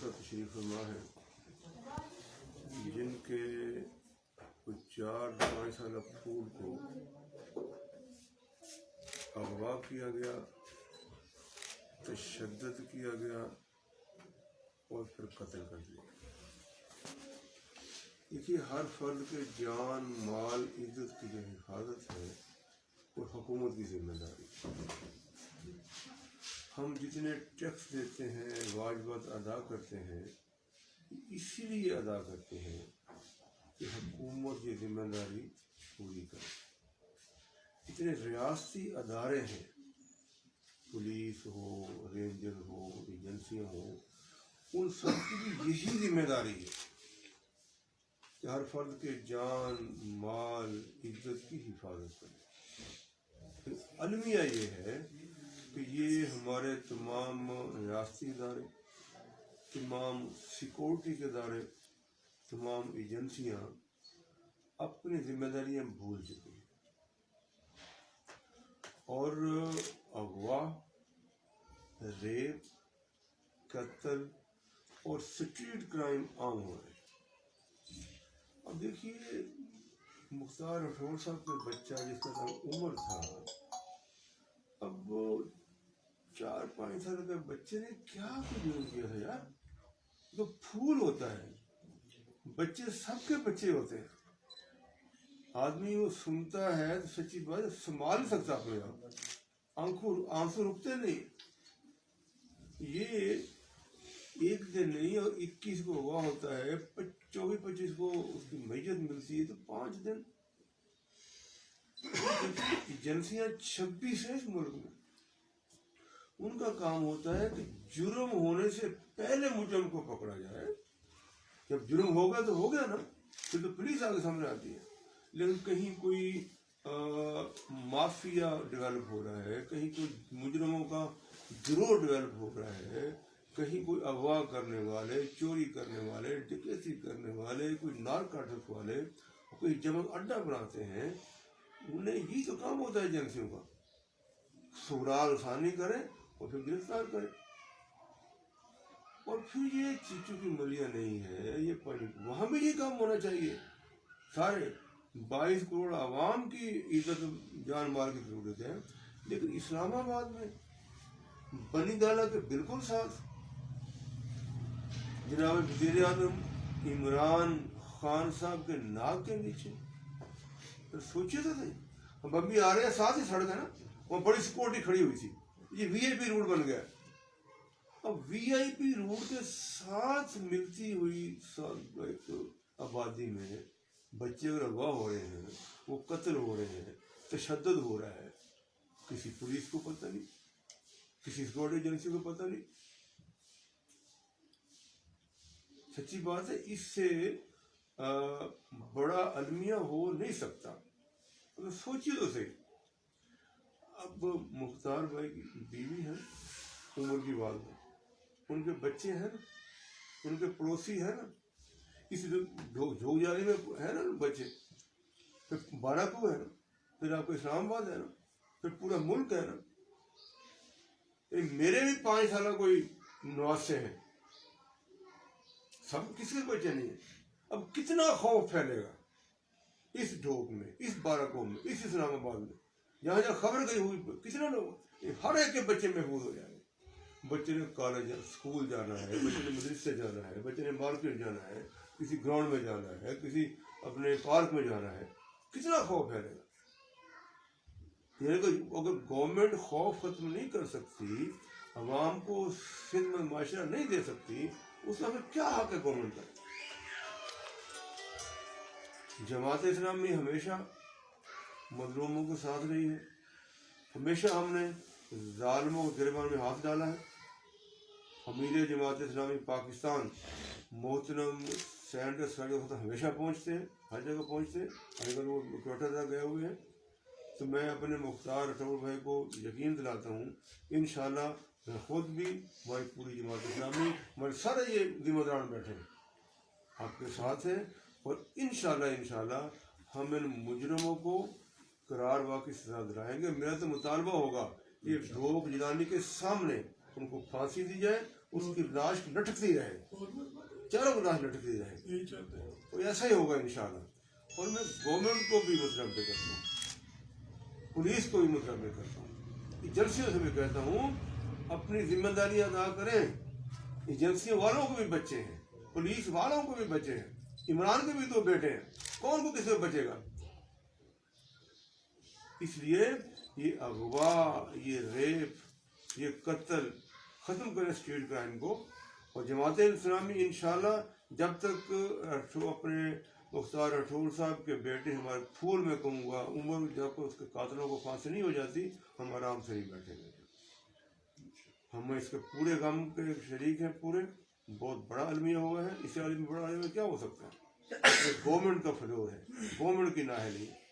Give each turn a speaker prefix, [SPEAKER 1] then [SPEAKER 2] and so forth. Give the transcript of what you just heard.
[SPEAKER 1] جلسہ تشریف فرما ہے جن کے کچھ 4-5 سالہ پھول کو اغوا کیا گیا، تشدد کیا گیا اور پھر قتل کر دیا۔ دیکھیے، ہر فرد کے جان، مال، عزت کی جو حفاظت ہے وہ حکومت کی ذمہ داری۔ ہم جتنے ٹیکس دیتے ہیں، واجبات ادا کرتے ہیں، اسی لیے ادا کرتے ہیں کہ حکومت یہ ذمہ داری پوری کرے۔ اتنے ریاستی ادارے ہیں، پولیس ہو، رینجر ہو، ایجنسیاں ہوں، ان سب کی بھی یہی ذمہ داری ہے کہ ہر فرد کے جان، مال، عزت کی حفاظت کرے۔ المیہ یہ ہے کہ یہ ہمارے تمام ریاستی ادارے، تمام سیکورٹی کے ادارے، تمام ایجنسیاں اپنی ذمہ داریاں بھول چکی ہیں اور اغوا، ریپ، قتل اور اسٹریٹ کرائم عام ہو رہے ہیں۔ اب دیکھیے، مختار اٹھور صاحب کا بچہ جس کا نام عمر تھا، اب وہ 4-5 سال کے بچے نے کیا قبول کیا ہے یار؟ تو پھول ہوتا ہے، بچے سب کے بچے ہوتے ہیں۔ آدمی وہ سنتا ہے تو سچی بات سنبھال نہیں سکتا اپنے آپ، آنسو رکتے نہیں۔ یہ ایک دن نہیں اور 21 کو ہوا ہوتا ہے، 24-25 کو اس کی میت ملتی ہے، تو 5 دن۔ ایجنسیاں 26 ہیں اس ملک میں، ان کا کام ہوتا ہے کہ جرم ہونے سے پہلے مجرم کو پکڑا جائے۔ جب جرم ہوگا تو ہو گیا نا، پھر تو پولیس آگے سامنے آتی ہے۔ لیکن کہیں کوئی مافیا ڈیولپ ہو رہا ہے، کہیں کوئی مجرموں کا گروہ ڈیولپ ہو رہا ہے، کہیں کوئی اغوا کرنے والے، چوری کرنے والے، ڈکیتی کرنے والے، کوئی نارکاٹک والے کوئی جمع اڈا بناتے ہیں، انہیں یہی تو کام ہوتا ہے ایجنسیوں کا، سرال ثانی کریں اور پھر گرفتار کریں۔ اور پھر یہ چیچو کی ملیاں نہیں ہے، یہ وہاں بھی یہ کام ہونا چاہیے۔ سارے 22 کروڑ عوام کی عزت جان مال کی ضرورت ہے، لیکن اسلام آباد میں بنی گالہ کے بالکل ساتھ جناب وزیر اعظم عمران خان صاحب کے ناک کے نیچے، پھر سوچیے تو صحیح، ہم ابھی آ رہے ہیں، ساتھ ہی سڑک ہے نا، وہاں بڑی سیکورٹی کھڑی ہوئی تھی، یہ وی آئی پی روڈ بن گیا۔ اب وی آئی پی روڈ کے ساتھ ملتی ہوئی آبادی میں بچے اگر اغوا ہو رہے ہیں، وہ قتل ہو رہے ہیں، تشدد ہو رہا ہے، کسی پولیس کو پتہ نہیں، کسی سیکورٹی ایجنسی کو پتہ نہیں۔ سچی بات ہے، اس سے بڑا المیہ ہو نہیں سکتا۔ سوچیے تو صحیح، اب مختار بھائی کی بیوی ہے، عمر کی والدہ، ان کے بچے ہیں نا، ان کے پڑوسی ہیں نا، کسی جھوک جالی میں ہے نا بچے، پھر بارہپور ہے نا، پھر آپ کو اسلام آباد ہے نا، پھر پورا ملک ہے نا۔ میرے بھی 5 سالہ کوئی نواسے ہیں، سب کسی کے بچے نہیں ہیں۔ اب کتنا خوف پھیلے گا اس ڈھوک میں، اس بارہپور میں، اس اسلام آباد میں، جہاں جہاں خبر گئی ہوئی، کتنا لوگ، ہر ایک کے بچے محفوظ ہو جائیں گے۔ بچے نے کالج اسکول جانا ہے، بچے نے مدرسے جانا ہے، بچے نے مارکیٹ جانا ہے، کسی گراؤنڈ میں جانا ہے، کسی اپنے پارک میں جانا ہے، کتنا خوف پھیلے گا۔ یعنی کہ اگر گورنمنٹ خوف ختم نہیں کر سکتی، عوام کو صحت مند معاشرہ نہیں دے سکتی، اس کا پھر کیا حق ہے گورنمنٹ کا؟ جماعت اسلامی ہمیشہ مظلوموں کے ساتھ رہی ہے، ہمیشہ ہم نے ظالموں کے گریبان میں ہاتھ ڈالا ہے۔ امیر جماعت اسلامی پاکستان محترم سینڈر صاحب ہمیشہ پہنچتے ہیں، ہر جگہ پہنچتے ہیں، اگر وہ کوئٹہ تک گئے ہوئے ہیں، تو میں اپنے مختار اٹھور بھائی کو یقین دلاتا ہوں، انشاءاللہ میں خود بھی، ہماری پوری جماعت اسلامی، ہمارے سارے یہ ذمہ داران بیٹھے ہیں، آپ کے ساتھ ہیں، اور انشاءاللہ ہم ان مجرموں کو قرار واقعی سزا دلائیں گے۔ میرا تو مطالبہ ہوگا کہ ڈھوک جلانی کے سامنے ان کو پھانسی دی جائے اس کی لاش لٹکتی رہے، چاروں کی لاش لٹکتی رہے،
[SPEAKER 2] یہی چاہتے ہیں.
[SPEAKER 1] تو ایسا ہی ہوگا انشاءاللہ. اور میں گورنمنٹ کو بھی متنبع کرتا ہوں، پولیس کو بھی متنبع کرتا ہوں، ایجنسیوں سے بھی کہتا ہوں اپنی ذمہ داری ادا کریں. ایجنسیوں والوں کو بھی بچے ہیں، پولیس والوں کو بھی بچے ہیں، عمران کے بھی تو بیٹے ہیں، کون کو کس سے بچے گا؟ اس لیے یہ اغوا، یہ ریپ، یہ قتل ختم کریں اسٹریٹ کرائم کو. اور جماعت اسلامی انشاءاللہ جب تک اپنے مختار راٹھور صاحب کے بیٹے ہمارے پھول میں کہوں گا عمر جب اس کے قاتلوں کو پھانسی نہیں ہو جاتی، ہم آرام سے نہیں بیٹھیں گے. ہم اس کے پورے غم کے شریک ہیں، پورے بہت بڑا المیہ ہوا ہے. اس سے بڑا المیہ کیا ہو سکتا ہے؟ یہ گورنمنٹ کا فلور ہے، گورنمنٹ کی نااہلی ہے.